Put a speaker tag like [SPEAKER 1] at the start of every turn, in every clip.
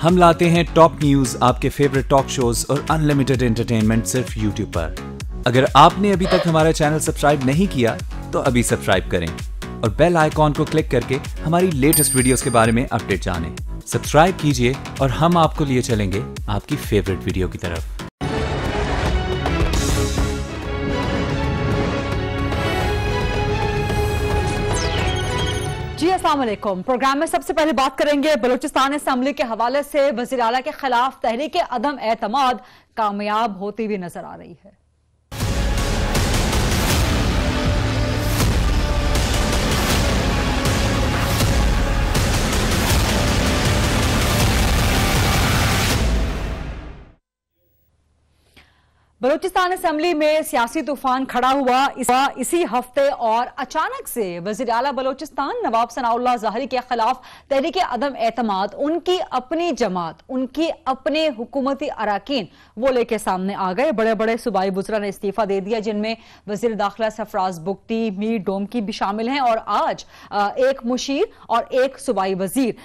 [SPEAKER 1] हम लाते हैं top news, आपके फेवरेट टॉक शोज और अनलिमिटेड एंटरटेनमेंट सिर्फ यूट्यूब पर। अगर आपने अभी तक हमारा चैनल सब्सक्राइब नहीं किया तो अभी सब्सक्राइब करें और बेल आइकॉन को क्लिक करके हमारी लेटेस्ट वीडियोस के बारे में अपडेट जानें। सब्सक्राइब कीजिए और हम आपको लिए चलेंगे आपकी फेवरेट वीडियो की तरफ।
[SPEAKER 2] जी अस्सलाम वालेकुम। प्रोग्राम में सबसे पहले बात करेंगे बलूचिस्तान असेंबली के हवाले से। वज़ीर आला के खिलाफ तहरीक अदम एतमाद कामयाब होती हुई नजर आ रही है। बलूचिस्तान असेंबली में सियासी तूफान खड़ा हुआ इसी हफ्ते और अचानक से वज़ीर आला बलूचिस्तान नवाब सनाउल्लाह ज़ाहरी के खिलाफ तहरीक अदम एतमाद, उनकी अपनी जमात, उनकी अपने हुकूमती अराकीन वो लेके सामने आ गए। बड़े बड़े सूबाई वुज़रा ने इस्तीफा दे दिया, जिनमें वज़ीर दाखिला सरफराज बुगटी, मीर डोमकी भी शामिल हैं और आज एक मुशीर और एक सूबाई वजीर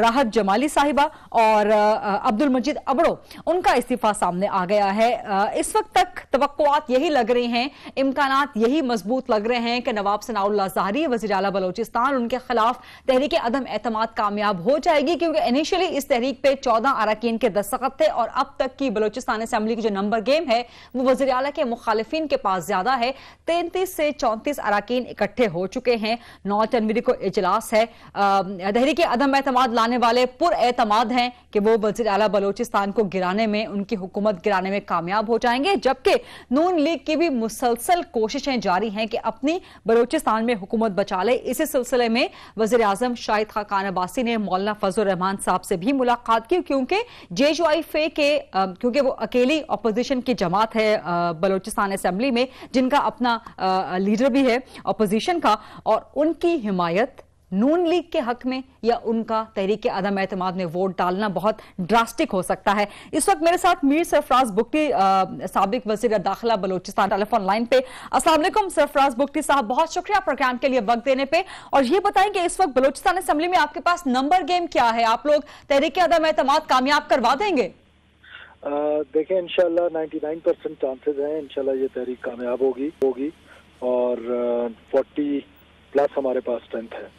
[SPEAKER 2] राहत जमाली साहिबा और अब्दुल मजीद अबड़ो, उनका इस्तीफा सामने आ गया है। इस वक्त तक तवक्कुआत यही लग रही हैं, इम्कानात यही मजबूत लग रहे हैं कि नवाब सनाउल्लाह ज़ाहरी वज़ीर आला बलूचिस्तान, उनके खिलाफ तहरीक अदम एतमाद कामयाब हो जाएगी, क्योंकि इनिशियली इस तहरीक पे 14 अरकान के दस्तखत थे और अब तक की बलूचिस्तान असेंबली की जो नंबर गेम है वो वज़ीर आला के मुखालिफिन के पास ज्यादा है। 33 से 34 अरकान इकट्ठे हो चुके हैं। 9 जनवरी को इजलास है। तहरीक अदम एतमाद लाने वाले पुरएतमाद हैं कि वो वज़ीर आला बलूचिस्तान को गिराने में, उनकी हुकूमत गिराने में कामयाब हो जाएंगे, जबकि नून लीग की भी मुसलसल कोशिशें जारी हैं कि अपनी बलूचिस्तान में हुकूमत बचा ले। इसी सिलसिले में वज़ीर आज़म शाहिद खाकान अब्बासी ने मौलाना फजल रहमान साहब से भी मुलाकात की, क्योंकि JUIF के क्योंकि वो अकेली अपोजिशन की जमात है बलूचिस्तान असेंबली में, जिनका अपना लीडर भी है अपोजिशन का, और उनकी हिमायत नून लीग के हक में या उनका तहरीक अदम एतमाद में वोट डालना बहुत ड्रास्टिक हो सकता है। इस वक्त मेरे साथ मीर सरफराज बुगटी, साबिक वज़ीर दाखिला बलूचिस्तान, टेलीफोन लाइन पे। अस्सलाम वालेकुम सरफराज बुगटी साहब, बहुत शुक्रिया प्रोग्राम के लिए वक्त देने पे। और ये बताएं कि इस वक्त बलूचिस्तान असेंबली में आपके पास नंबर गेम क्या है? आप लोग तहरीक अदम एतमाद कामयाब करवा देंगे?
[SPEAKER 3] देखें, इंशाल्लाह 99% चांसेस हैं इंशाल्लाह ये तहरीक कामयाब होगी और 40+ हमारे पास स्ट्रेंथ है।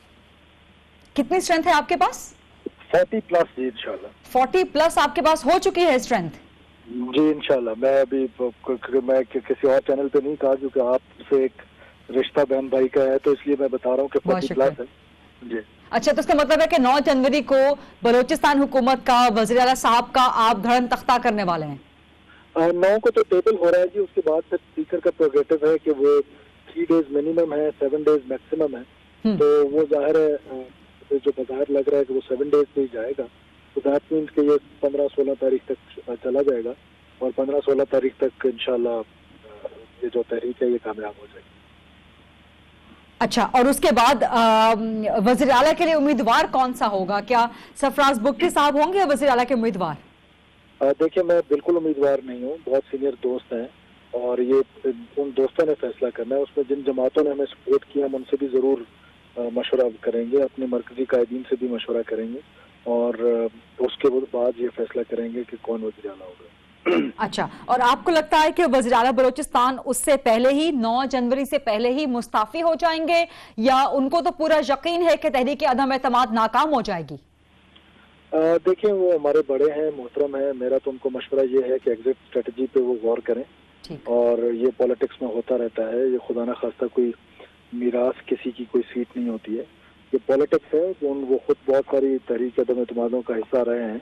[SPEAKER 2] कितनी स्ट्रेंथ है आपके पास?
[SPEAKER 3] 40+ जी इंशाल्लाह।
[SPEAKER 2] 40+ आपके पास हो चुकी है स्ट्रेंथ?
[SPEAKER 3] जी इंशाल्लाह। मैं अभी मैं किसी और चैनल पे नहीं कहा, क्योंकि आपसे एक रिश्ता बहन भाई का है, तो इसलिए मैं बता रहा हूँ कि 40+ है जी। अच्छा,
[SPEAKER 2] तो इसका मतलब है कि 9 जनवरी को बलूचिस्तान हुकूमत का, वज़ीर आला साहब का आप धड़न तख्ता करने वाले हैं?
[SPEAKER 3] 9 को तो टेबल हो रहा है जी। उसके बाद फिर स्पीकर का प्रोग्रेटिव है कि वो 3 डेज मिनिमम है, 7 डेज मैक्सिमम है। तो वो जाहिर है जो बाजार लग रहा है कि वो 7 डेज पे ही जाएगा, तो दैट मीन्स कि ये 15-16 तारीख तक चला जाएगा और 15-16 तारीख तक इंशाल्लाह ये जो तहरीक है ये कामयाब हो जाएगी।
[SPEAKER 2] अच्छा, और उसके बाद वज़ीर आला के लिए उम्मीदवार कौन सा होगा? क्या सरफराज बुगटी साहब होंगे वज़ीर आला के उम्मीदवार?
[SPEAKER 3] देखिए, मैं बिल्कुल उम्मीदवार नहीं हूँ। बहुत सीनियर दोस्त हैं और ये उन दोस्तों ने फैसला करना है। उसमें जिन जमातों ने हमें सपोर्ट किया हम उनसे भी जरूर मशवरा करेंगे, अपने मरकजी कायदीन से भी मशवरा करेंगे और उसके बाद ये फैसला करेंगे कि कौन वज़ीर आला होगा।
[SPEAKER 2] अच्छा, और आपको लगता है कि वज़ीर आला बलूचिस्तान उससे पहले ही 9 जनवरी से पहले ही मुस्ताफी हो जाएंगे, या उनको तो पूरा यकीन है कि तहरीक अदम एतमाद नाकाम हो जाएगी?
[SPEAKER 3] देखिए, वो हमारे बड़े हैं, मोहतरम हैं। मेरा तो उनको मशवरा ये है कि एग्जिट स्ट्रेटजी पे वो गौर करें। और ये पॉलिटिक्स में होता रहता है, ये खुदा न खास्ता कोई मीरास किसी की कोई सीट नहीं होती है, ये पॉलिटिक्स है। वो खुद बहुत सारी तहरीक अदम एतमादों का हिस्सा रहे हैं,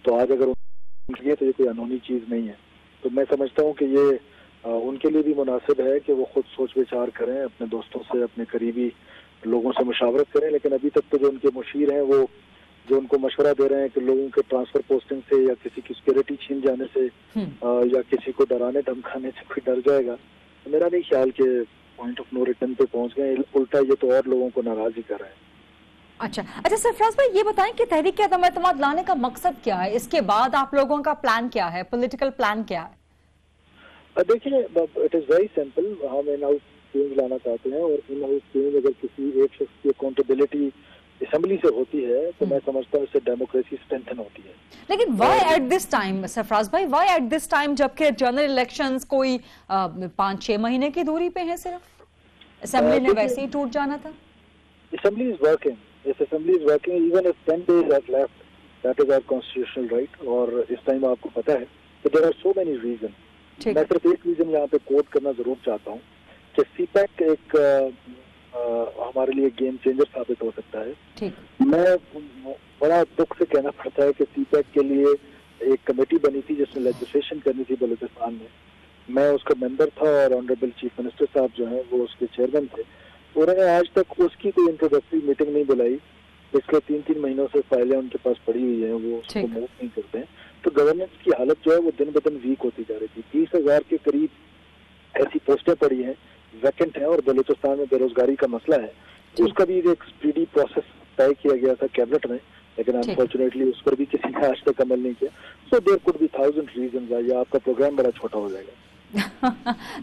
[SPEAKER 3] तो आज अगर उनकी तो ये कोई अनहोनी चीज़ नहीं है। तो मैं समझता हूँ कि ये उनके लिए भी मुनासिब है कि वो खुद सोच विचार करें, अपने दोस्तों से, अपने करीबी लोगों से मुशावरत करें। लेकिन अभी तक तो जो उनके मुशीर हैं वो जो उनको मशवरा दे रहे हैं कि लोगों के ट्रांसफर पोस्टिंग से या किसी की सिक्योरिटी छीन जाने से या किसी को डराने धमकाने से कोई डर जाएगा, तो मेरा नहीं ख्याल कि पॉइंट ऑफ नो रिटर्न पे पहुंच गए। उल्टा ये तो और लोगों को नाराज ही कर रहे हैं।
[SPEAKER 2] अच्छा सरफराज भाई, ये बताएं कि तहरीक अदम एतमाद लाने का मकसद क्या है? इसके बाद आप लोगों का प्लान क्या है, पॉलिटिकल प्लान क्या है?
[SPEAKER 3] देखिए, इट इज वेरी सिंपल। हम इन हाउस चेंज लाना चाहते हैं और इन हाउस चेंज अगर किसी एक शख्स की अकाउंटेबिलिटी असेंबली से होती है तो मैं समझता हूँ इससे डेमोक्रेसी स्ट्रेंथन होती है।
[SPEAKER 2] लेकिन why at this time Sarfaraz भाई, वाई एट दिस टाइम, जबकि जनरल इलेक्शंस कोई 5-6 महीने की दूरी पे है, सिर्फ असेंबली ने वैसे ही टूट जाना था।
[SPEAKER 3] असेंबली इज वर्किंग, इस assembly is working even if 10 days are left, that is our constitutional right। और इस टाइम आपको पता है कि there are so many reason. मैं सिर्फ एक रीजन यहाँ पे कोट करना जरूर चाहता हूँ कि सीपैक एक हमारे लिए गेम चेंजर साबित हो सकता है। मैं बड़ा दुख से कहना पड़ता है कि सीपैक के लिए एक कमेटी बनी थी जिसने लेजिस्लेशन करनी थी बलूचिस्तान में, मैं उसका मेंबर था और ऑनरेबल चीफ मिनिस्टर साहब जो हैं वो उसके चेयरमैन थे। उन्होंने आज तक उसकी कोई इंट्रोडक्टरी मीटिंग नहीं बुलाई। पिछले 3-3 महीनों से फाइलें उनके पास पड़ी हुई हैं, वो उसको मूव नहीं करते हैं। तो गवर्नेंस की हालत जो है वो दिन ब दिन वीक होती जा रही थी। 30,000 के करीब ऐसी पोस्टें पड़ी हैं, वैकेंट हैं, और बलूचिस्तान में बेरोजगारी का मसला है। उसका भी एक स्पीडी प्रोसेस तय किया गया था कैबिनेट में, लेकिन अनफॉर्चुनेटली उस पर भी किसी ने आज तक अमल नहीं किया। So there could be 1000 reasons. या आपका प्रोग्राम बड़ा छोटा हो जाएगा।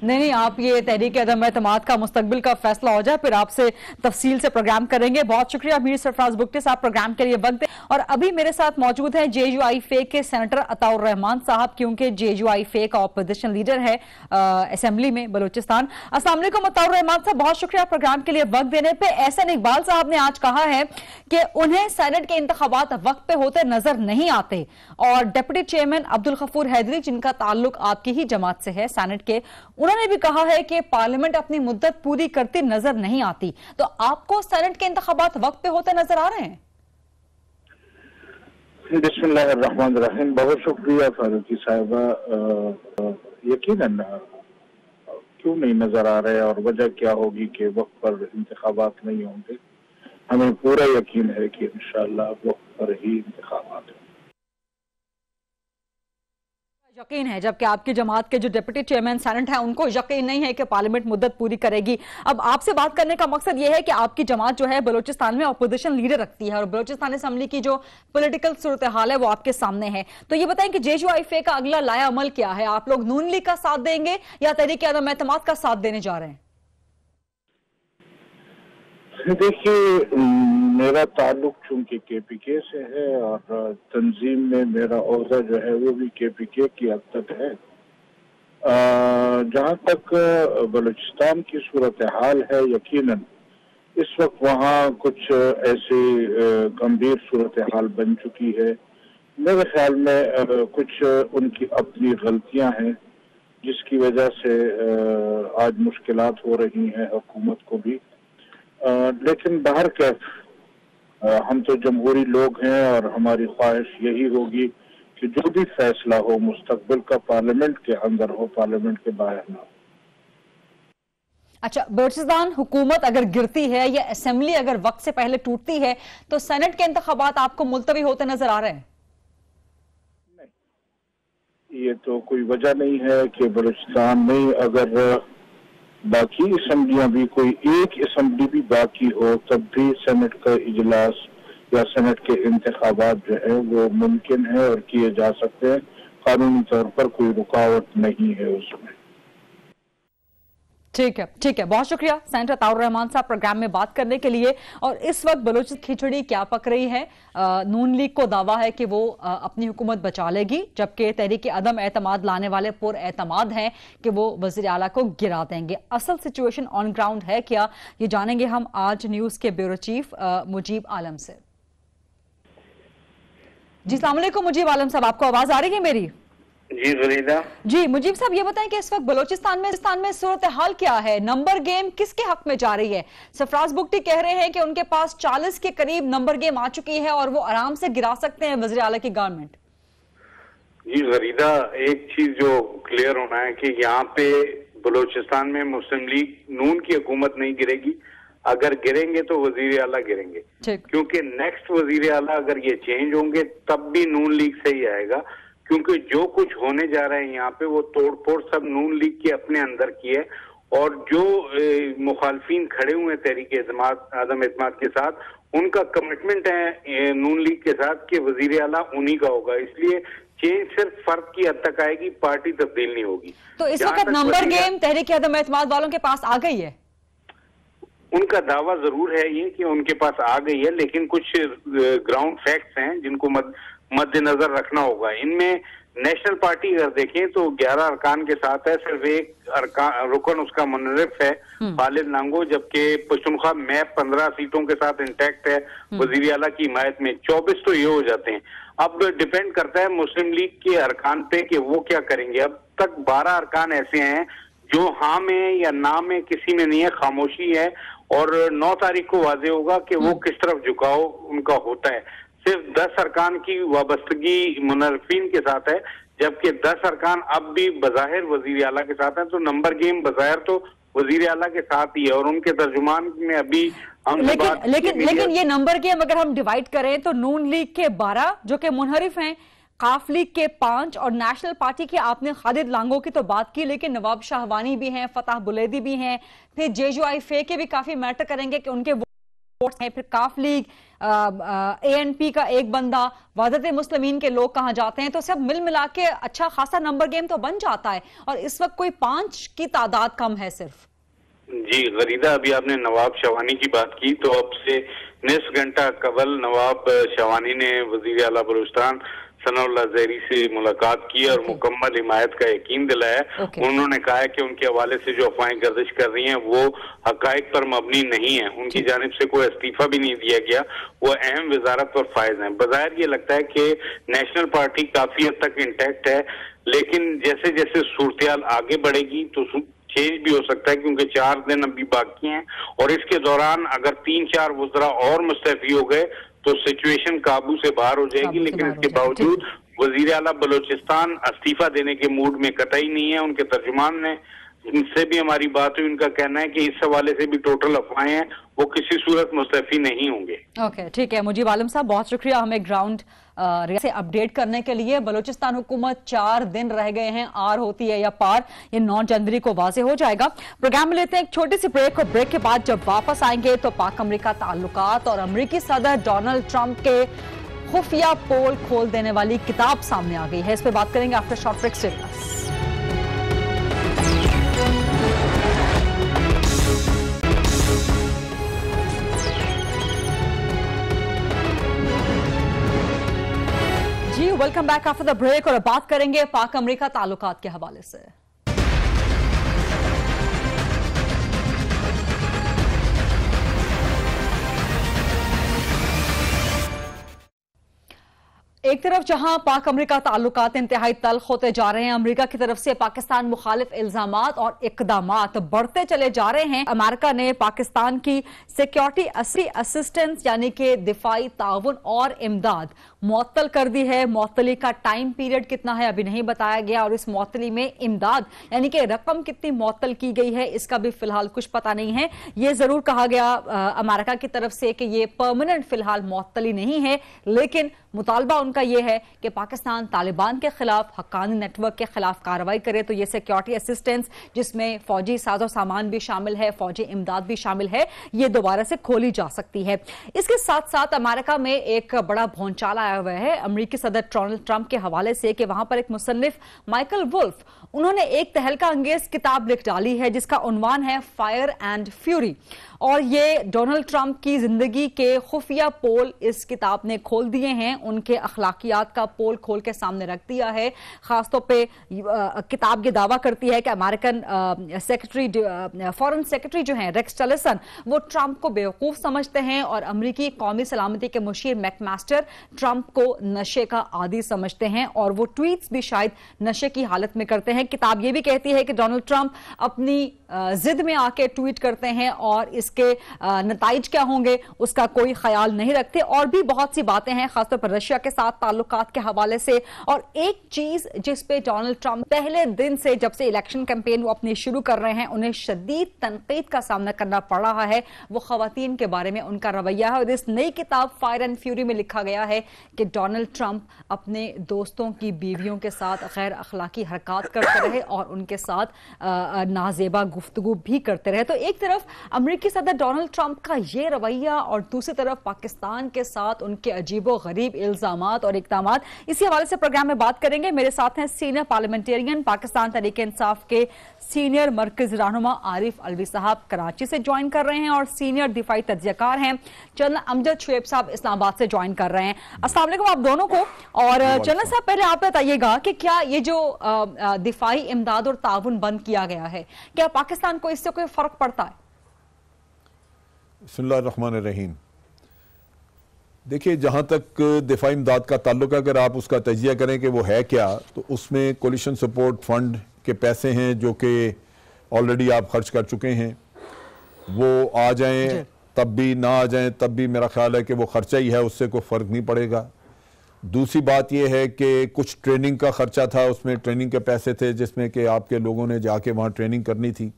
[SPEAKER 2] नहीं, आप ये तहरीक अदम एतमाद का मुस्तकबिल का फैसला हो जाए फिर आपसे तफसील से प्रोग्राम करेंगे। बहुत शुक्रिया मीर सरफराज बुगटी साहब, प्रोग्राम के लिए वक्त दें। और अभी मेरे साथ मौजूद है JUIFA के सेनेटर अताउर रहमान साहब, क्योंकि JUIFA का ऑपोजिशन लीडर है असेंबली में बलूचिस्तान। अस्सलाम वालेकुम अताउर रहमान साहब, बहुत शुक्रिया प्रोग्राम के लिए वक्त देने पे। एहसन इकबाल साहब ने आज कहा है कि उन्हें सेनेट के इंतखाबात वक्त पे होते नजर नहीं आते, और डिप्टी चेयरमैन अब्दुल गफूर हैदरी, जिनका ताल्लुक आपकी ही जमात से है सेनेट के, उन्होंने भी कहा है कि पार्लियामेंट अपनी मुद्दत पूरी करती नजर नहीं आती। तो आपको सेनेट के इंतखाबात वक्त पे होते नजर आ रहे हैं?
[SPEAKER 4] बिस्मिल्लाहिर्रहमानिर्रहीम। बहुत शुक्रिया फारूकी साहिबा। यकीनन क्यों नहीं नजर आ रहे और वजह क्या होगी कि वक्त पर इंतखाबात नहीं होंगे? हमें पूरा यकीन है कि इंशाअल्लाह वक्त पर ही इंतखाबात होंगे।
[SPEAKER 2] यकीन है, जबकि आपकी जमात के जो डिप्टी चेयरमैन सेनेट है उनको यकीन नहीं है कि पार्लियामेंट मुद्दत पूरी करेगी। अब आपसे बात करने का मकसद यह है कि आपकी जमात जो है बलूचिस्तान में अपोजिशन लीडर रखती है और बलूचिस्तान असेंबली की जो पॉलिटिकल सूरत हाल है वो आपके सामने है। तो ये बताएं कि JUIFA का अगला लाया अमल क्या है? आप लोग नून लीग का साथ देंगे या तहरीक अदम एतमाद का साथ देने जा रहे हैं?
[SPEAKER 4] देखिए, मेरा ताल्लुक चूंकि KPK से है और तंजीम में मेरा ओहदा जो है वो भी KPK की हद तक है। जहाँ तक बलूचिस्तान की सूरत हाल है, यकीनन इस वक्त वहाँ कुछ ऐसी गंभीर सूरत हाल बन चुकी है। मेरे ख्याल में कुछ उनकी अपनी गलतियां हैं जिसकी वजह से आज मुश्किलात हो रही हैं हुकूमत को भी। लेकिन बाहर कैफ हम तो जमहूरी लोग हैं और हमारी ख्वाहिश यही होगी कि जो भी फैसला हो मुस्तकबिल का पार्लियामेंट के अंदर हो, पार्लियामेंट के बाहर ना हो।
[SPEAKER 2] अच्छा, बलूचिस्तान हुकूमत अगर गिरती है या असेंबली अगर वक्त से पहले टूटती है तो सेनेट के इंतखाबात आपको मुलतवी होते नजर आ रहे हैं?
[SPEAKER 4] नहीं, ये तो कोई वजह नहीं है कि बलूचिस्तान में अगर बाकी असेंबलियां भी, कोई एक असेंबली भी बाकी हो, तब भी सेनेट का इजलास या सेनेट के इंतखाबात जो है वो मुमकिन है और किए जा सकते हैं। कानूनी तौर पर कोई रुकावट नहीं है उसमें।
[SPEAKER 2] ठीक है, बहुत शुक्रिया सेनेटर अताउर रहमान साहब प्रोग्राम में बात करने के लिए। और इस वक्त बलूच खिचड़ी क्या पक रही है? नून लीग को दावा है कि वो अपनी हुकूमत बचा लेगी, जबकि तहरीक अदम एतमाद लाने वाले पुर एतमाद हैं कि वो वज़ीर आला को गिरा देंगे। असल सिचुएशन ऑन ग्राउंड है क्या, ये जानेंगे हम आज न्यूज के ब्यूरो चीफ मुजीब आलम से। जी अस्सलाम वालेकुम मुजीब आलम साहब, आपको आवाज आ रही है मेरी?
[SPEAKER 5] जी फरीदा।
[SPEAKER 2] जी मुजीब साहब, ये बताएं कि इस वक्त बलूचिस्तान में सूरत हाल क्या है? नंबर गेम किसके हक में जा रही है? सरफराज बुगटी कह रहे हैं कि उनके पास 40 के करीब नंबर गेम आ चुकी है और वो आराम से गिरा सकते हैं वज़ीर आला की गवर्नमेंट।
[SPEAKER 5] जी फरीदा, एक चीज जो क्लियर होना है कि यहाँ पे बलूचिस्तान में मुस्लिम लीग नून की हुकूमत नहीं गिरेगी। अगर गिरेंगे तो वजीर आला गिरेंगे, क्योंकि नेक्स्ट वजीर आला अगर ये चेंज होंगे तब भी नून लीग से ही आएगा, क्योंकि जो कुछ होने जा रहा है यहाँ पे वो तोड़फोड़ सब नून लीग के अपने अंदर की है। और जो मुखालफिन खड़े हुए तहरीक अदम एतमाद के साथ, उनका कमिटमेंट है नून लीग के साथ कि वजीर आला उन्हीं का होगा। इसलिए चेंज सिर्फ फर्क की हद तक आएगी, पार्टी तब्दील नहीं होगी।
[SPEAKER 2] तो इस वक्त नंबर गेम तहरीक अदम एतमाद वालों के पास आ गई है?
[SPEAKER 5] उनका दावा जरूर है ये कि उनके पास आ गई है, लेकिन कुछ ग्राउंड फैक्ट्स हैं जिनको मद्देनजर रखना होगा। इनमें नेशनल पार्टी अगर देखें तो 11 अरकान के साथ है, सिर्फ एक रुकन उसका मुनरिफ है खालिद लांगो, जबकि पश्तूनख्वा मैप 15 सीटों के साथ इंटैक्ट है वजीर आला की हिमायत में। 24 तो ये हो जाते हैं। अब डिपेंड करता है मुस्लिम लीग के अरकान पे कि वो क्या करेंगे। अब तक 12 अरकान ऐसे हैं जो हाँ में या ना में किसी में नहीं है, खामोशी है, और 9 तारीख को वाजे होगा कि वो किस तरफ झुकाव उनका होता है। सिर्फ 10 अरकान की वाबस्तगी मुनरफिन के साथ है, जबकि 10 अरकान अब भी बज़ाहिर वजीर आला के साथ है। तो नंबर गेम बज़ाहिर तो वजीर आला के साथ ही है, और उनके तर्जुमान में अभी हम
[SPEAKER 2] लेकिन ये नंबर गेम अगर हम डिवाइड करें तो नून लीग के 12 जो कि मुनहरिफ हैं, काफ लीग के 5 और नेशनल पार्टी के आपने खालिद लांगो की तो बात की, लेकिन नवाब शाहवानी भी हैं, फतह बुलैदी भी हैं, फिर JUIF के भी काफी मैटर करेंगे कि उनके वोट हैं, फिर काफ लीग ANP का एक बंदा, वहदत मुस्लिमीन के लोग कहां जाते हैं। तो सब मिल मिला के अच्छा खासा नंबर गेम तो बन जाता है, और इस वक्त कोई 5 की तादाद कम है सिर्फ।
[SPEAKER 5] जी गरीदा, अभी आपने नवाब शाहवानी की बात की, तो अब से निस्फ घंटा कबल नवाब शाहवानी ने वजीर आला बलूचिस्तान सनाउल्लाह ज़हरी से मुलाकात की और मुकम्मल हिमायत का यकीन दिलाया। उन्होंने कहा है कि उनके हवाले से जो अफवाहें गर्दिश कर रही हैं वो हकायक पर मबनी नहीं है। उनकी जानिब से कोई इस्तीफा भी नहीं दिया गया, वो अहम वजारत पर फायज हैं। बज़ाहिर ये लगता है कि नेशनल पार्टी काफी हद तक इंटैक्ट है, लेकिन जैसे जैसे सूरत आगे बढ़ेगी तो चेंज भी हो सकता है, क्योंकि 4 दिन अभी बाकी हैं, और इसके दौरान अगर 3-4 वज़रा और मुस्तफ़ी हो गए तो सिचुएशन काबू से बाहर हो जाएगी। लेकिन इसके बावजूद वजीर आला बलोचिस्तान इस्तीफा देने के मूड में कतई नहीं है। उनके तर्जुमान ने इनसे भी हमारी बात हुई, उनका कहना है कि इस हवाले से भी टोटल अफवाहें हैं, वो किसी सूरत मुस्तफ़ी नहीं होंगे।
[SPEAKER 2] ओके, ठीक है मुजीब आलम साहब, बहुत शुक्रिया हमें ग्राउंड से अपडेट करने के लिए। बलूचिस्तान हुकूमत 4 दिन रह गए हैं, आर होती है या पार, ये 9 जनवरी को वाजे हो जाएगा। प्रोग्राम में लेते हैं एक छोटी सी ब्रेक, और ब्रेक के बाद जब वापस आएंगे तो पाक अमरीका ताल्लुकात और अमरीकी सदर डोनाल्ड ट्रंप के खुफिया पोल खोल देने वाली किताब सामने आ गई है। इस पर बात करेंगे आफ्टर शॉर्ट ब्रेक से। Welcome back after the break, और बात करेंगे पाक अमरीका ताल्लुकात के हवाले से। एक तरफ जहां पाक अमरीका ताल्लुकात इंतहाई तल्ख होते जा रहे हैं, अमरीका की तरफ से पाकिस्तान मुखालिफ इल्जामात और इकदामात बढ़ते चले जा रहे हैं। अमेरिका ने पाकिस्तान की सिक्योरिटी असिस्टेंस यानी कि दिफाई ताउन और इमदाद मुअत्तल कर दी है। मुअत्तली का टाइम पीरियड कितना है अभी नहीं बताया गया, और इस मुअत्तली में इमदाद यानी कि रकम कितनी मुअत्तल की गई है इसका भी फिलहाल कुछ पता नहीं है। यह जरूर कहा गया अमेरिका की तरफ से कि यह परमानेंट फिलहाल मुअत्तली नहीं है, लेकिन मुतालबा उनका यह है कि पाकिस्तान तालिबान के खिलाफ हक्कानी नेटवर्क के खिलाफ कार्रवाई करे, तो यह सिक्योरिटी असिस्टेंस जिसमें फौजी साजो सामान भी शामिल है, फौजी इमदाद भी शामिल है, यह दोबारा से खोली जा सकती है। इसके साथ साथ अमेरिका में एक बड़ा भौंचाल आया हुआ है अमरीकी सदर डोनाल्ड ट्रंप के हवाले से कि वहां पर एक मुसन्निफ माइकल वुल्फ, उन्होंने एक तहलका अंगेज किताब लिख डाली है जिसका उन्वान है फायर एंड फ्यूरी, और ये डोनाल्ड ट्रंप की जिंदगी के खुफिया पोल इस किताब ने खोल दिए हैं, उनके अखलाकियात का पोल खोल के सामने रख दिया है। खासतौर पे किताब ये दावा करती है कि अमेरिकन फॉरेन सेक्रेटरी जो हैं रेक्स टिलरसन, वो ट्रंप को बेवकूफ समझते हैं, और अमरीकी कौमी सलामती के मुशीर मैकमास्टर ट्रंप को नशे का आदी समझते हैं, और वो ट्वीट्स भी शायद नशे की हालत में करते हैं। किताब ये भी कहती है कि डोनाल्ड ट्रंप अपनी जिद में आके ट्वीट करते हैं और इसके नताइज क्या होंगे उसका कोई ख्याल नहीं रखते, और भी बहुत सी बातें हैं खासतौर पर रशिया के साथ ताल्लुकात के हवाले से। और एक चीज जिस पे डोनाल्ड ट्रंप पहले दिन से, जब से इलेक्शन कैंपेन वो अपनी शुरू कर रहे हैं, उन्हें शदीद तनकीद का सामना करना पड़ रहा है, वो खवातीन के बारे में उनका रवैया है। और इस नई किताब फायर एंड फ्यूरी में लिखा गया है कि डोनाल्ड ट्रंप अपने दोस्तों की बीवियों के साथ गैर अखलाकी हरकत करते रहे और उनके साथ नाजेबा गुफ्तगू भी करते रहे। तो एक तरफ अमेरिकी सदर डोनाल्ड ट्रंप का ये रवैया और दूसरी तरफ पाकिस्तान के साथ उनके अजीबो गरीब इल्जामात और इक़दाम, इसी हवाले से प्रोग्राम में बात करेंगे। मेरे साथ हैं सीनियर पार्लियामेंटेरियन पाकिस्तान तहरीक-ए-इंसाफ के सीनियर मरकज़ी रहनुमा आरिफ अलवी साहब कराची से ज्वाइन कर रहे हैं और सीनियर दिफाई तज्ज़ियाकार हैं जनरल अमजद शुएब साहब इस्लामाबाद से ज्वाइन कर रहे हैं। अस्सलाम वालेकुम आप दोनों को। और जनरल साहब, पहले आप बताइएगा कि क्या ये जो दिफाई इमदाद और ताउन बंद किया गया है, क्या पाकिस्तान को इससे कोई फर्क पड़ता है?
[SPEAKER 6] बिस्मिल्लाहिर्रहमानिर्रहीम। देखिए, जहाँ तक दिफाई इमदाद का ताल्लुक है, अगर आप उसका तजिया करें कि वो है क्या, तो उसमें कोलिशन सपोर्ट फंड के पैसे हैं जो कि ऑलरेडी आप खर्च कर चुके हैं। वो आ जाएं तब भी, ना आ जाएं तब भी, मेरा ख्याल है कि वो खर्चा ही है, उससे कोई फ़र्क नहीं पड़ेगा। दूसरी बात यह है कि कुछ ट्रेनिंग का खर्चा था, उसमें ट्रेनिंग के पैसे थे जिसमें कि आपके लोगों ने जाके वहाँ ट्रेनिंग करनी थी,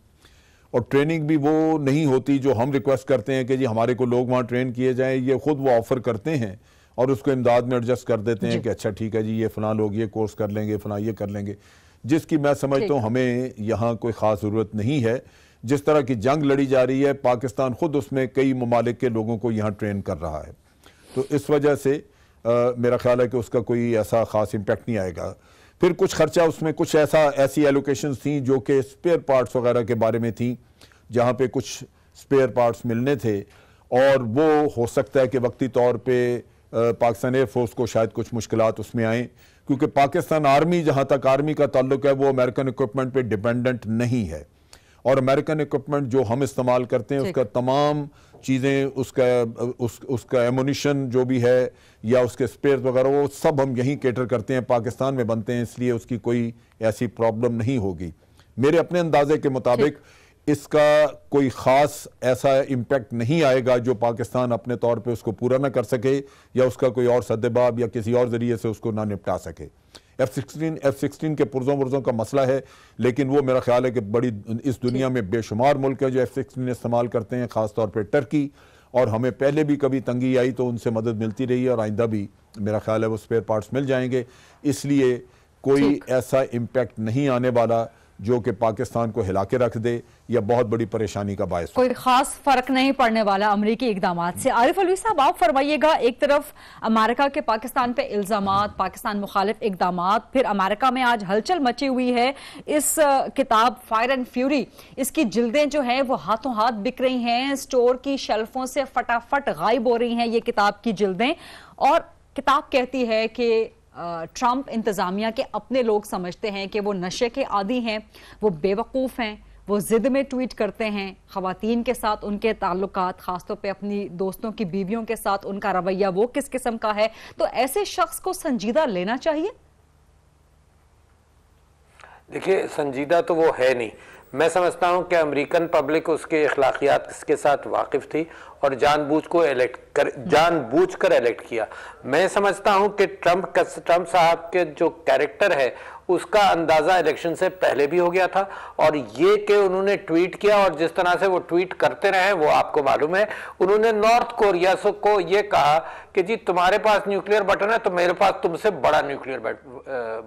[SPEAKER 6] और ट्रेनिंग भी वो नहीं होती जो हम रिक्वेस्ट करते हैं कि जी हमारे को लोग वहाँ ट्रेन किए जाएं। ये खुद वो ऑफ़र करते हैं और उसको इमदाद में एडजस्ट कर देते हैं कि अच्छा ठीक है जी, ये फ़लाँ लोग ये कोर्स कर लेंगे, फ़लाँ ये कर लेंगे, जिसकी मैं समझता हूँ हमें यहाँ कोई ख़ास ज़रूरत नहीं है। जिस तरह की जंग लड़ी जा रही है, पाकिस्तान खुद उसमें कई ममालिक के लोगों को यहाँ ट्रेन कर रहा है, तो इस वजह से मेरा ख्याल है कि उसका कोई ऐसा ख़ास इम्पेक्ट नहीं आएगा। फिर कुछ खर्चा उसमें कुछ ऐसी एलोकेशंस थी जो कि स्पेयर पार्ट्स वगैरह के बारे में थी, जहाँ पे कुछ स्पेयर पार्ट्स मिलने थे, और वो हो सकता है कि वक्ती तौर पे पाकिस्तान एयरफोर्स को शायद कुछ मुश्किलात उसमें आएँ, क्योंकि पाकिस्तान आर्मी, जहाँ तक आर्मी का ताल्लुक है, वो अमेरिकन इक्विपमेंट पे डिपेंडेंट नहीं है, और अमेरिकन इक्विपमेंट जो हम इस्तेमाल करते हैं उसका तमाम चीज़ें, उसका एमुनिशन जो भी है या उसके स्पेयर वगैरह, वो सब हम यहीं केटर करते हैं, पाकिस्तान में बनते हैं, इसलिए उसकी कोई ऐसी प्रॉब्लम नहीं होगी। मेरे अपने अंदाजे के मुताबिक इसका कोई ख़ास ऐसा इम्पेक्ट नहीं आएगा जो पाकिस्तान अपने तौर पे उसको पूरा ना कर सके, या उसका कोई और सद्देबाब या किसी और ज़रिए से उसको ना निपटा सके। F-16 के पुर्जों का मसला है, लेकिन वो मेरा ख्याल है कि बड़ी इस दुनिया में बेशुमार मुल्क है जो F-16 इस्तेमाल करते हैं, ख़ास तौर पे टर्की, और हमें पहले भी कभी तंगी आई तो उनसे मदद मिलती रही है, और आइंदा भी मेरा ख्याल है वो स्पेयर पार्ट्स मिल जाएंगे। इसलिए कोई ऐसा इम्पेक्ट नहीं आने वाला जो कि पाकिस्तान को हिला के रख दे या बहुत बड़ी परेशानी का बायस।
[SPEAKER 2] कोई खास फर्क नहीं पड़ने वाला अमेरिकी इक़दामात से। आरिफ अलवी साहब, आप फरमाइएगा, एक तरफ अमेरिका के पाकिस्तान पे इल्जामात, पाकिस्तान मुखालिफ इक़दामात, फिर अमेरिका में आज हलचल मची हुई है। इस किताब फायर एंड फ्यूरी, इसकी जिल्दें जो हैं वो हाथों हाथ बिक रही हैं, स्टोर की शेल्फों से फटाफट गायब हो रही हैं ये किताब की जिल्दें, और किताब कहती है कि ट्रंप इंतजामिया के अपने लोग समझते हैं कि वो नशे के आदी हैं, वो बेवकूफ़ हैं, वो ज़िद में ट्वीट करते हैं, ख़वातीन के साथ उनके ताल्लुकात, ख़ासतौर पे अपनी दोस्तों की बीवियों के साथ उनका रवैया वो किस किस्म का है। तो ऐसे शख्स को संजीदा लेना चाहिए?
[SPEAKER 7] देखिए, संजीदा तो वो है नहीं। मैं समझता हूँ कि अमेरिकन पब्लिक उसके अखलाकियात के साथ वाकिफ़ थी और जानबूझकर इलेक्ट किया। मैं समझता हूँ कि ट्रंप साहब के जो कैरेक्टर है उसका अंदाज़ा इलेक्शन से पहले भी हो गया था, और ये कि उन्होंने ट्वीट किया और जिस तरह से वो ट्वीट करते रहे वो आपको मालूम है। उन्होंने नॉर्थ कोरिया को ये कहा कि जी तुम्हारे पास न्यूक्लियर बटन है तो मेरे पास तुमसे बड़ा न्यूक्लियर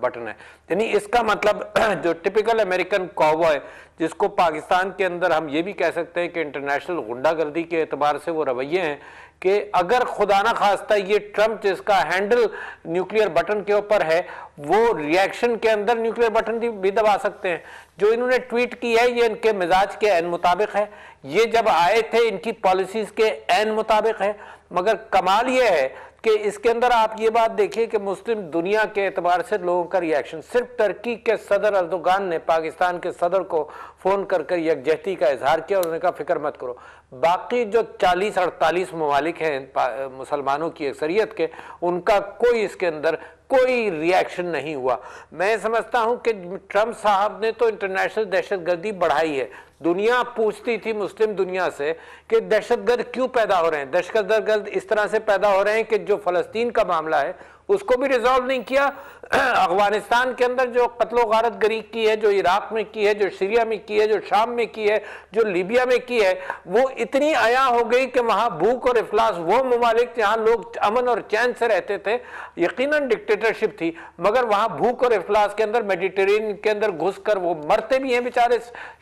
[SPEAKER 7] बटन है। यानी इसका मतलब जो टिपिकल अमेरिकन कॉवबॉय, जिसको पाकिस्तान के अंदर हम ये भी कह सकते हैं कि इंटरनेशनल गुंडागर्दी के एतबार से वो रवैये हैं कि अगर खुदा ना खास्ता ये ट्रंप जिसका हैंडल न्यूक्लियर बटन के ऊपर है, वो रिएक्शन के अंदर न्यूक्लियर बटन भी दबा सकते हैं। जो इन्होंने ट्वीट की है ये इनके मिजाज के ऐन मुताबिक है, ये जब आए थे इनकी पॉलिसीज के ऐन मुताबिक है। मगर कमाल ये है कि इसके अंदर आप ये बात देखिए कि मुस्लिम दुनिया के एतबार से लोगों का रिएक्शन, सिर्फ टर्की के सदर अर्दोगान ने पाकिस्तान के सदर को फ़ोन कर यकजहती का इजहार किया और उन्होंने कहा फिक्र मत करो। बाकी जो 40-48 ममालिक हैं मुसलमानों की अक्सरियत के, उनका कोई इसके अंदर कोई रिएक्शन नहीं हुआ। मैं समझता हूं कि ट्रंप साहब ने तो इंटरनेशनल दहशतगर्दी बढ़ाई है। दुनिया पूछती थी मुस्लिम दुनिया से कि दहशतगर्द क्यों पैदा हो रहे हैं। दहशतगर्द इस तरह से पैदा हो रहे हैं कि जो फ़लस्तीन का मामला है उसको भी रिजॉल्व नहीं किया। अफगानिस्तान के अंदर जो कत्लो गारत गरी की है, जो इराक में की है, जो सीरिया में की है, जो शाम में की है, जो लीबिया में की है, वो इतनी आया हो गई कि वहां भूख और इफलास, वो ममालिक जहां लोग अमन और चैन से रहते थे, यकीनन डिक्टेटरशिप थी, मगर वहां भूख और इफलास के अंदर मेडिटेरेनियन के अंदर घुसकर वो मरते भी हैं बेचारे,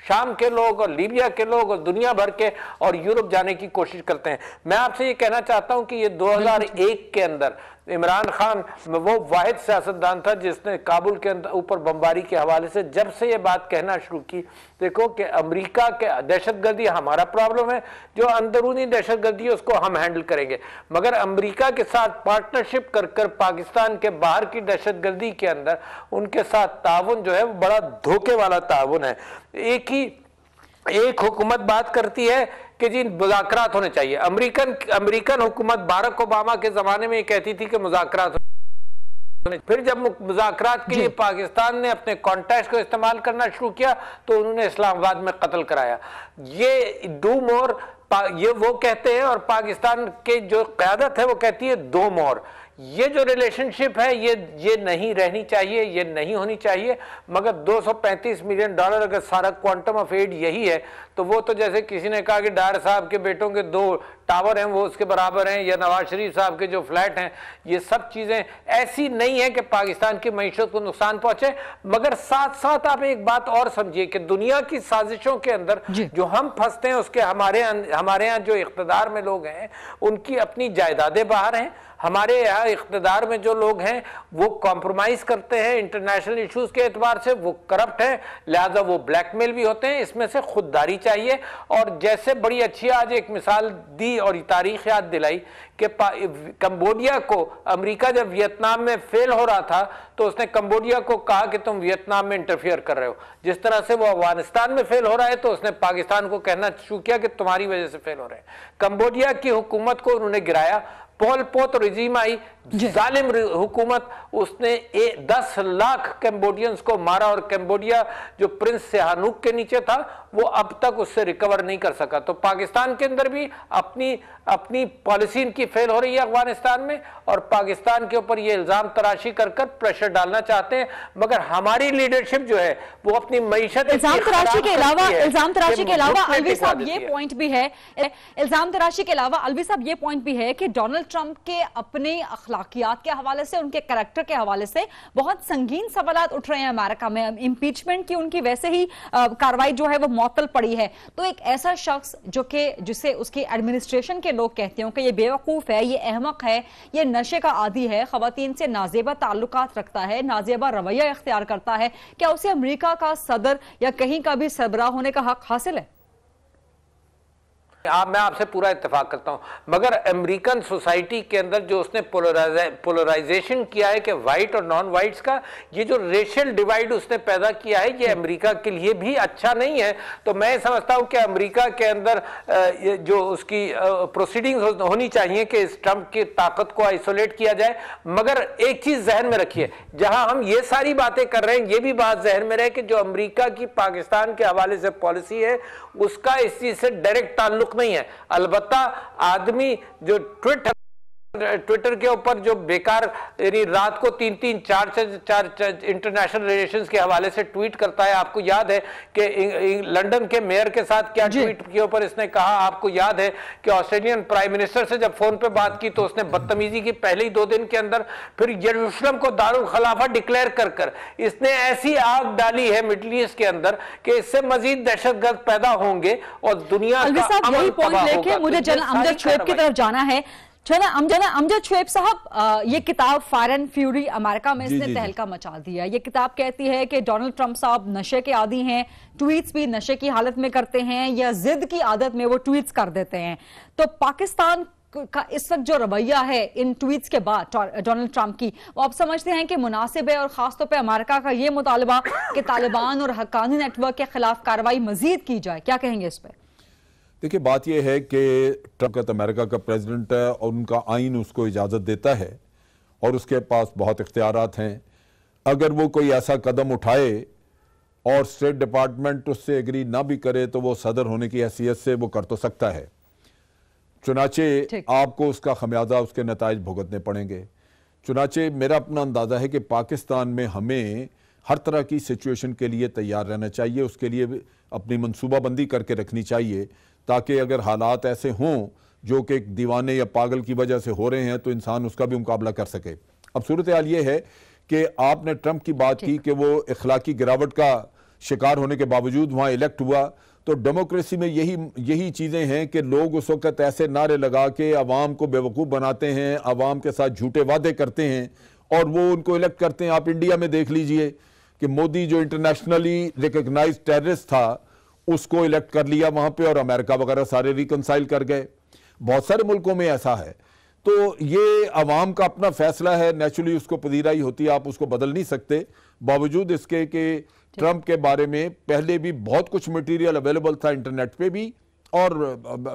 [SPEAKER 7] शाम के लोग और लीबिया के लोग और दुनिया भर के, और यूरोप जाने की कोशिश करते हैं। मैं आपसे ये कहना चाहता हूं कि ये 2001 के अंदर इमरान खान वो वाहिद सियासतदान था जिसने काबुल के ऊपर बमबारी के हवाले से जब से ये बात कहना शुरू की, देखो कि अमेरिका के दहशतगर्दी हमारा प्रॉब्लम है, जो अंदरूनी दहशतगर्दी है उसको हम हैंडल करेंगे, मगर अमेरिका के साथ पार्टनरशिप कर कर पाकिस्तान के बाहर की दहशतगर्दी के अंदर उनके साथ ताउन जो है वो बड़ा धोखे वाला ताउन है। एक हुकूमत बात करती है कि जी मुज़ाकरात होने चाहिए। अमेरिकन हुकूमत बारक ओबामा के जमाने में ये कहती थी कि मुज़ाकरात, फिर जब मुज़ाकरात के लिए पाकिस्तान ने अपने कॉन्टैक्ट को इस्तेमाल करना शुरू किया तो उन्होंने इस्लामाबाद में कत्ल कराया। ये डू मोर ये वो कहते हैं और पाकिस्तान के जो क़यादत है वो कहती है दो मोर। ये जो रिलेशनशिप है ये नहीं रहनी चाहिए, ये नहीं होनी चाहिए, मगर 235 मिलियन डॉलर अगर सारा क्वांटम ऑफ एड यही है तो वो तो जैसे किसी ने कहा कि डायर साहब के बेटों के 2 टावर हैं वो उसके बराबर हैं, या नवाज शरीफ साहब के जो फ्लैट हैं, ये सब चीज़ें ऐसी नहीं है कि पाकिस्तान की मईशत को नुकसान पहुंचे। मगर साथ साथ आप एक बात और समझिए कि दुनिया की साजिशों के अंदर जो हम फंसते हैं उसके हमारे यहाँ जो इख्तिदार में लोग हैं उनकी अपनी जायदादें बाहर हैं, हमारे यहाँ इख्तिदार में जो लोग हैं वो कॉम्प्रोमाइज करते हैं इंटरनेशनल इश्यूज के एतबार से, वो करप्ट हैं, लिहाजा वो ब्लैकमेल भी होते हैं। इसमें से खुददारी चाहिए। और जैसे बड़ी अच्छी आज एक मिसाल दी और तारीख याद दिलाई कि कंबोडिया को अमेरिका जब वियतनाम में फेल हो रहा था तो उसने कंबोडिया को कहा कि तुम वियतनाम में इंटरफियर कर रहे हो, जिस तरह से वो अफगानिस्तान में फेल हो रहा है तो उसने पाकिस्तान को कहना शुरू किया कि तुम्हारी वजह से फेल हो रहे हैं। कंबोडिया की हुकूमत को उन्होंने गिराया, पोल पोत रिजीम आई, जालिम हुकूमत, उसने 10 लाख कैम्बोडियंस को मारा और कैम्बोडिया जो प्रिंस सिहानूक के नीचे था वो अब तक उससे रिकवर नहीं कर सका। तो पाकिस्तान के अंदर भी अपनी पॉलिसी इनकी फेल हो रही है अफगानिस्तान में, और पाकिस्तान के ऊपर ये इल्जाम तराशी कर कर प्रेशर डालना चाहते हैं, मगर हमारी लीडरशिप जो है वो अपनी मईशत
[SPEAKER 2] इल्जाम तराशी के अलावा अलवी साहब ये पॉइंट भी है, इल्जाम तराशी के अलावा अलवी साहब ये पॉइंट भी है कि डोनाल्ड ट्रंप के अपने अखलाकियात के हवाले से, उनके कैरेक्टर के हवाले से बहुत संगीन सवालात उठ रहे हैं अमेरिका में। इंपीचमेंट की उनकी वैसे ही कार्रवाई जो है वो मुअत्तल पड़ी है, तो एक ऐसा शख्स जिसे उसकी एडमिनिस्ट्रेशन के लोग कहते हैं कि ये बेवकूफ है, ये अहमक है, ये नशे का आदी है, खवातीन से नाजेबा ताल्लुकात रखता है, नाजेबा रवैया इख्तियार करता है, क्या उसे अमेरिका का सदर या कहीं का भी सरबराह होने का हक हासिल है?
[SPEAKER 7] मैं आपसे पूरा इत्तेफाक करता हूं, मगर अमेरिकन सोसाइटी के अंदर जो उसने पोलराइजेशन किया है कि वाइट और नॉन वाइट्स का, ये जो रेशियल डिवाइड उसने पैदा किया है, ये अमेरिका के लिए भी अच्छा नहीं है। तो मैं समझता हूं कि अमेरिका के अंदर जो उसकी प्रोसीडिंग्स होनी चाहिए कि इस ट्रंप की ताकत को आइसोलेट किया जाए। मगर एक चीज जहन में रखिए, जहां हम ये सारी बातें कर रहे हैं ये भी बात जहन में रहे कि जो अमेरिका की पाकिस्तान के हवाले से पॉलिसी है उसका इस चीज से डायरेक्ट ताल्लुक नहीं है। अलबत्ता आदमी जो ट्विटर के ऊपर जो बेकार यानी रात को 3-3, 4 इंटरनेशनल रिलेशंस के हवाले से ट्वीट करता है। आपको याद है कि लंदन के मेयर के साथ क्या ट्वीट के ऊपर इसने कहा, आपको याद है कि ऑस्ट्रेलियन प्राइम मिनिस्टर से जब फोन पे बात की तो उसने बदतमीजी की पहले ही 2 दिन के अंदर, फिर यरूशलेम को दारुल खिलाफा डिक्लेयर कर इसने ऐसी आग डाली है मिडिल ईस्ट के अंदर कि इससे मजीद दहशतगर्द पैदा होंगे और दुनिया का अमन तबाह होगा।
[SPEAKER 2] मुझे जनरल अमजद शुएब की तरफ जाना है। चला अमजद शुएब साहब, ये किताब फायर एंड फ्यूरी अमेरिका में इसने तहलका मचा दिया। ये किताब कहती है कि डोनाल्ड ट्रंप साहब नशे के आदी हैं, ट्वीट्स भी नशे की हालत में करते हैं या जिद की आदत में वो ट्वीट्स कर देते हैं। तो पाकिस्तान का इस वक्त जो रवैया है इन ट्वीट्स के बाद डोनाल्ड ट्रंप की, वो आप समझते हैं कि मुनासिब है? और खासतौर पर अमेरिका का ये मुतालबा कि तालिबान और हक्कानी नेटवर्क के खिलाफ कार्रवाई मजीद की जाए, क्या कहेंगे इस पर?
[SPEAKER 6] देखिए, बात यह है कि ट्रंप तो अमेरिका का प्रेसिडेंट है और उनका आइन उसको इजाज़त देता है और उसके पास बहुत इख्तियारात हैं। अगर वो कोई ऐसा कदम उठाए और स्टेट डिपार्टमेंट उससे एग्री ना भी करे तो वो सदर होने की हैसियत से वो कर तो सकता है, चुनाचे आपको उसका खमियाजा, उसके नताइज भुगतने पड़ेंगे। चुनाचे मेरा अपना अंदाज़ा है कि पाकिस्तान में हमें हर तरह की सिचुएशन के लिए तैयार रहना चाहिए, उसके लिए अपनी मनसूबाबंदी करके रखनी चाहिए, ताकि अगर हालात ऐसे हों जो कि एक दीवाने या पागल की वजह से हो रहे हैं तो इंसान उसका भी मुकाबला कर सके। अब सूरत हाल ये है कि आपने ट्रंप की बात की कि वो इखलाकी गिरावट का शिकार होने के बावजूद वहाँ इलेक्ट हुआ, तो डेमोक्रेसी में यही चीज़ें हैं कि लोग उस वक्त ऐसे नारे लगा के अवाम को बेवकूफ़ बनाते हैं, अवाम के साथ झूठे वादे करते हैं और वो उनको इलेक्ट करते हैं। आप इंडिया में देख लीजिए कि मोदी जो इंटरनेशनली रिकग्नाइज टेररिस्ट था उसको इलेक्ट कर लिया वहाँ पे, और अमेरिका वगैरह सारे रिकनसाइल कर गए। बहुत सारे मुल्कों में ऐसा है। तो ये अवाम का अपना फैसला है, नेचुरली उसको पजीराई होती है, आप उसको बदल नहीं सकते। बावजूद इसके कि ट्रंप के बारे में पहले भी बहुत कुछ मटेरियल अवेलेबल था इंटरनेट पे भी, और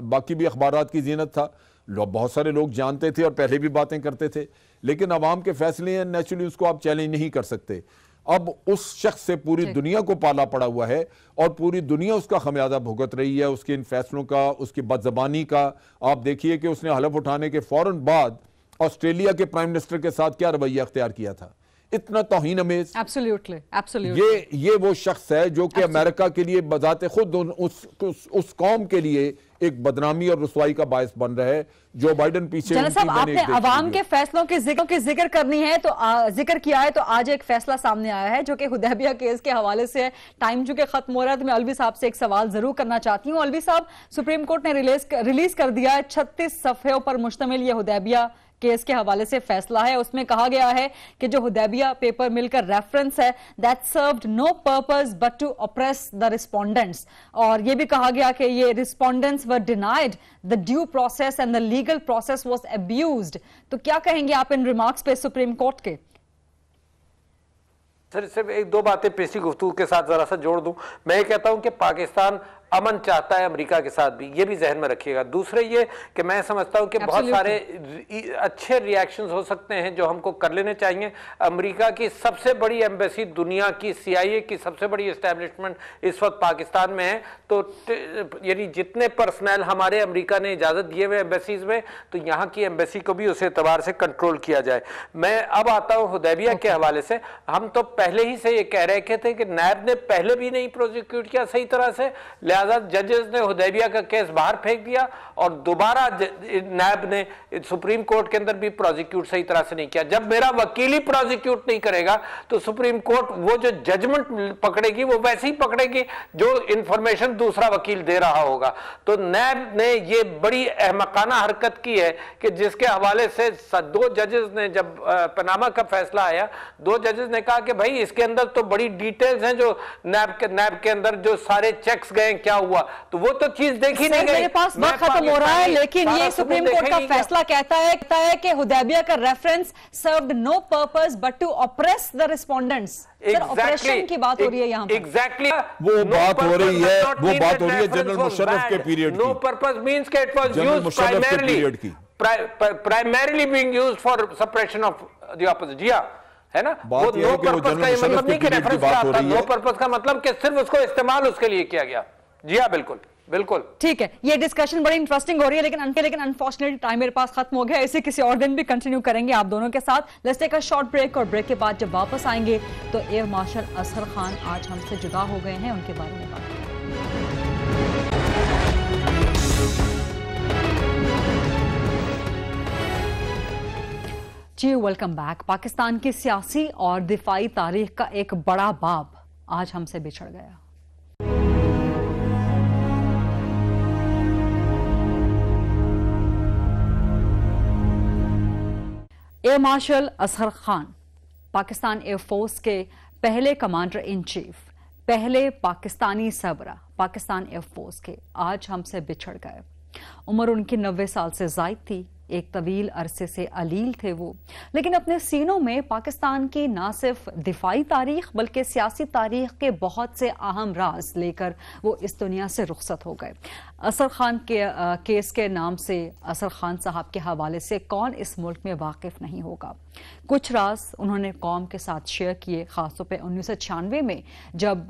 [SPEAKER 6] बाकी भी अखबारात की ज़ीनत था, बहुत सारे लोग जानते थे और पहले भी बातें करते थे, लेकिन अवाम के फैसले हैं, नेचुरली उसको आप चैलेंज नहीं कर सकते। अब उस शख्स से पूरी दुनिया को पाला पड़ा हुआ है और पूरी दुनिया उसका खमियाजा भुगत रही है, उसके इन फैसलों का, उसकी बदज़बानी का। आप देखिए कि उसने हलफ उठाने के फौरन बाद ऑस्ट्रेलिया के प्राइम मिनिस्टर के साथ क्या रवैया अख्तियार किया था, इतना तौहीन अमेज। ये वो शख्स है जो कि अमेरिका के लिए बजाते खुद उस कौम के लिए एक बदनामी और रुसवाई का बायस बन रहा है। जो बाइडन पीछे
[SPEAKER 2] साहब, आपने अवाम के फैसलों की जिक्र करनी है तो जिक्र किया है, तो आज एक फैसला सामने आया है जो कि हुदैबिया केस के हवाले से है। टाइम चूंकि खत्म हो रहा है तो मैं अलवी साहब से एक सवाल जरूर करना चाहती हूँ। अलवी साहब, सुप्रीम कोर्ट ने रिलीज कर दिया है 36 सफ़े पर मुश्तमिल ये हुदैबिया केस के हवाले से फैसला है। उसमें कहा गया है कि जो हुदैबिया पेपर मिलकर रेफरेंस है, that served no purpose but to oppress the respondents, और यह भी कहा गया कि ये respondents were denied the due process and the legal process was abused. तो क्या कहेंगे आप इन रिमार्क्स पे सुप्रीम कोर्ट के?
[SPEAKER 7] सर, सिर्फ एक दो बातें पेशी गुफ्तगू के साथ जरा सा जोड़ दूं। मैं ये कहता हूं कि पाकिस्तान अमन चाहता है अमेरिका के साथ भी, ये भी जहन में रखिएगा। दूसरे ये कि मैं समझता हूं कि बहुत सारे अच्छे रिएक्शंस हो सकते हैं जो हमको कर लेने चाहिए। अमेरिका की सबसे बड़ी एम्बेसी दुनिया की, CIA की सबसे बड़ी एस्टेब्लिशमेंट इस वक्त पाकिस्तान में है, तो यानी जितने पर्सनल हमारे अमेरिका ने इजाज़त दिए हुए एम्बेसीज में, तो यहाँ की एम्बेसी को भी उस एतबार से कंट्रोल किया जाए। मैं अब आता हूँ हुदैबिया के हवाले से। हम तो पहले ही से ये कह रहे थे कि नैब ने पहले भी नहीं प्रोसिक्यूट किया सही तरह से, जजेस ने हुदैबिया का केस बाहर फेंक दिया और दोबारा नैब ने सुप्रीम कोर्ट के अंदर भी प्रोसिक्यूट सही तरह से नहीं किया। जब मेरा वकील ही प्रोसिक्यूट नहीं करेगा तो सुप्रीम कोर्ट वो जो जजमेंट पकड़ेगी वो वैसे ही पकड़ेगी जो इंफॉर्मेशन दूसरा वकील दे रहा होगा। तो नैब ने ये बड़ी अहमकाना हरकत की है कि जिसके हवाले से दो जजेस ने, जब पनामा का फैसला आया, दो जजेस ने कहा कि भाई इसके अंदर तो बड़ी डिटेल्स हैं, जो नैब के अंदर जो सारे चेक्स गए क्या हुआ, तो वो तो चीज देखी नहीं गई।
[SPEAKER 2] मेरे पास वक्त खत्म हो रहा है, लेकिन ये सुप्रीम कोर्ट का फैसला कहता है कि हुदैबिया का reference served no purpose but to oppress the respondents. Operation की बात हो रही है यहाँ पर।
[SPEAKER 7] एग्जैक्टली
[SPEAKER 6] वो बात हो रही है जनरल मुशर्रफ के पीरियड की।
[SPEAKER 7] नो पर्पस मींस कि it was used primarily being used for suppression of the opposition, है ना। वो नो पर्पस का ये मतलब नहीं कि रेफरेंस क्या था, नो पर्पस का मतलब कि सिर्फ उसको इस्तेमाल उसके लिए किया गया। जी हाँ, बिल्कुल बिल्कुल
[SPEAKER 2] ठीक है। ये डिस्कशन बड़ी इंटरेस्टिंग हो रही है, लेकिन अनफॉर्चुनेटली टाइम मेरे पास खत्म हो गया। इसे किसी और दिन भी कंटिन्यू करेंगे आप दोनों के साथ। Let's take a short break, और ब्रेक के बाद जब वापस आएंगे तो एयर मार्शल असहर खान आज हमसे जुदा हो गए हैं, उनके बारे में बात करेंगे। जी वेलकम बैक। पाकिस्तान की सियासी और दिफाई तारीख का एक बड़ा बाब आज हमसे बिछड़ गया। Air marshal Asghar Khan Pakistan air force के पहले कमांडर इन चीफ, पहले पाकिस्तानी सरबराह पाकिस्तान एयरफोर्स के आज हमसे बिछड़ गए। उम्र उनकी 90 साल से जायद थी। एक तवील अरसे से अलील थे वो, लेकिन अपने सीनों में पाकिस्तान की ना सिर्फ दिफाई तारीख बल्कि सियासी तारीख के बहुत से अहम राज लेकर वो इस दुनिया से रुखसत हो गए। असहर खान के केस के नाम से असहर खान साहब के हवाले से कौन इस मुल्क में वाकिफ नहीं होगा। कुछ राज उन्होंने कौम के साथ शेयर किए, खासतौर पे 1996 में जब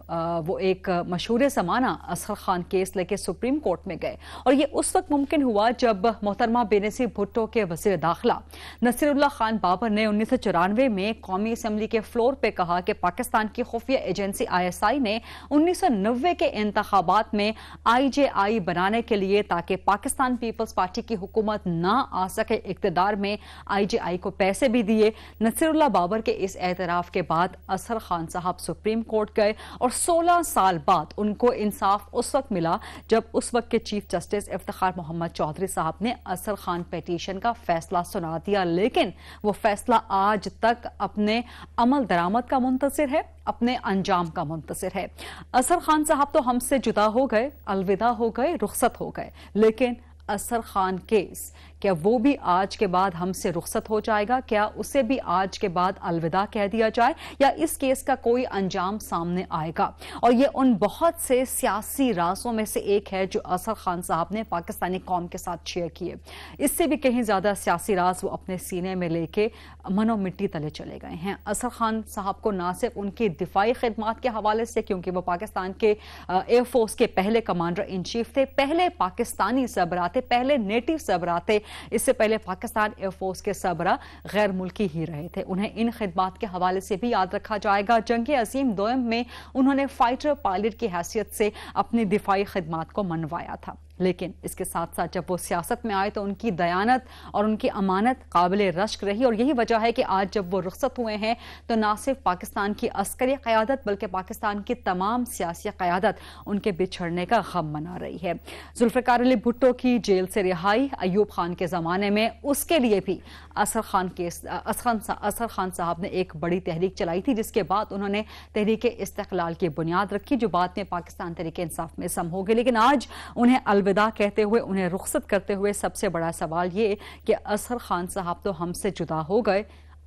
[SPEAKER 2] वो एक मशहूर ज़माना असहर खान केस लेके सुप्रीम कोर्ट में गए, और ये उस वक्त मुमकिन हुआ जब मोहतरमा बेनज़ीर भुट्टो भुट्टो के वज़ीर दाखिला नसीरुल्लाह खान बाबर ने 1994 में कौमी असम्बली के फ्लोर पे कहा कि पाकिस्तान की खुफिया एजेंसी ISI ने 1990 के इंतखाबात में IJI बनाने के लिए ताकि पाकिस्तान पीपल्स पार्टी की हुकूमत ना आ सके इक़्तिदार में IJI को पैसे भी दिए। नसीरुल्लाह बाबर के इस एतराफ़ के बाद असर खान साहब सुप्रीम कोर्ट गए और 16 साल बाद उनको इंसाफ उस वक्त मिला जब उस वक्त के चीफ जस्टिस इफ्तिखार मोहम्मद चौधरी साहब ने असर खान पिटीशन का फैसला सुना दिया, लेकिन वो फैसला आज तक अपने अमल दरामद का मुंतज़िर है, अपने अंजाम का मुंतज़िर है। असर खान साहब तो हमसे जुदा हो गए, अलविदा हो गए, रुखसत हो गए, लेकिन असर खान केस क्या वो भी आज के बाद हमसे रुखसत हो जाएगा? क्या उसे भी आज के बाद अलविदा कह दिया जाए या इस केस का कोई अंजाम सामने आएगा? और ये उन बहुत से सियासी राजों में से एक है जो असर खान साहब ने पाकिस्तानी कौम के साथ शेयर किए। इससे भी कहीं ज्यादा सियासी राज वो अपने सीने में लेके मनो मिट्टी तले चले गए हैं। असर खान साहब को ना सिर्फ उनकी दिफाई खिदमात के हवाले से, क्योंकि वो पाकिस्तान के एयरफोर्स के पहले कमांडर इन चीफ थे, पहले पाकिस्तानी सरबराह थे, पहले नेटिव सरबराह थे, इससे पहले पाकिस्तान एयरफोर्स के सरबराह गैर मुल्की ही रहे थे। उन्हें इन खिदमात के हवाले से भी याद रखा जाएगा। जंग अजीम दोयम में उन्होंने फाइटर पायलट की हैसियत से अपनी दिफाई खिदमात को मनवाया था, लेकिन इसके साथ साथ जब वो सियासत में आए तो उनकी दयानत और उनकी अमानत काबिल रश्क रही। और यही वजह है कि आज जब वो रुखसत हुए हैं तो ना सिर्फ पाकिस्तान की अस्करी क़यादत बल्कि पाकिस्तान की तमाम सियासी क़यादत उनके बिछड़ने का गम मना रही है। जुल्फ़िकार अली भुट्टो की जेल से रिहाई अयूब खान के ज़माने में, उसके लिए भी असर खान साहब ने एक बड़ी तहरीक चलाई थी, जिसके बाद उन्होंने तहरीक इस्तिक़लाल की बुनियाद रखी जो बाद में पाकिस्तान तहरीक इंसाफ में सम हो गई। लेकिन आज उन्हें अलविदा कहते हुए, उन्हें रुखसत करते हुए सबसे बड़ा सवाल ये कि असर खान साहब तो हमसे जुदा हो गए,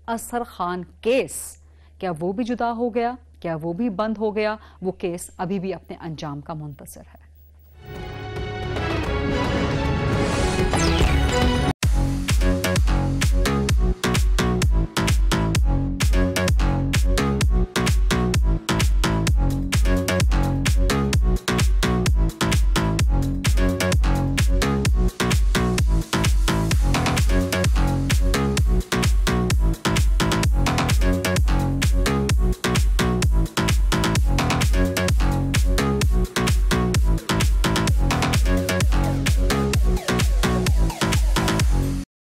[SPEAKER 2] असर खान केस क्या वो भी जुदा हो गया? क्या वो भी बंद हो गया? वो केस अभी भी अपने अंजाम का मुंतज़िर है।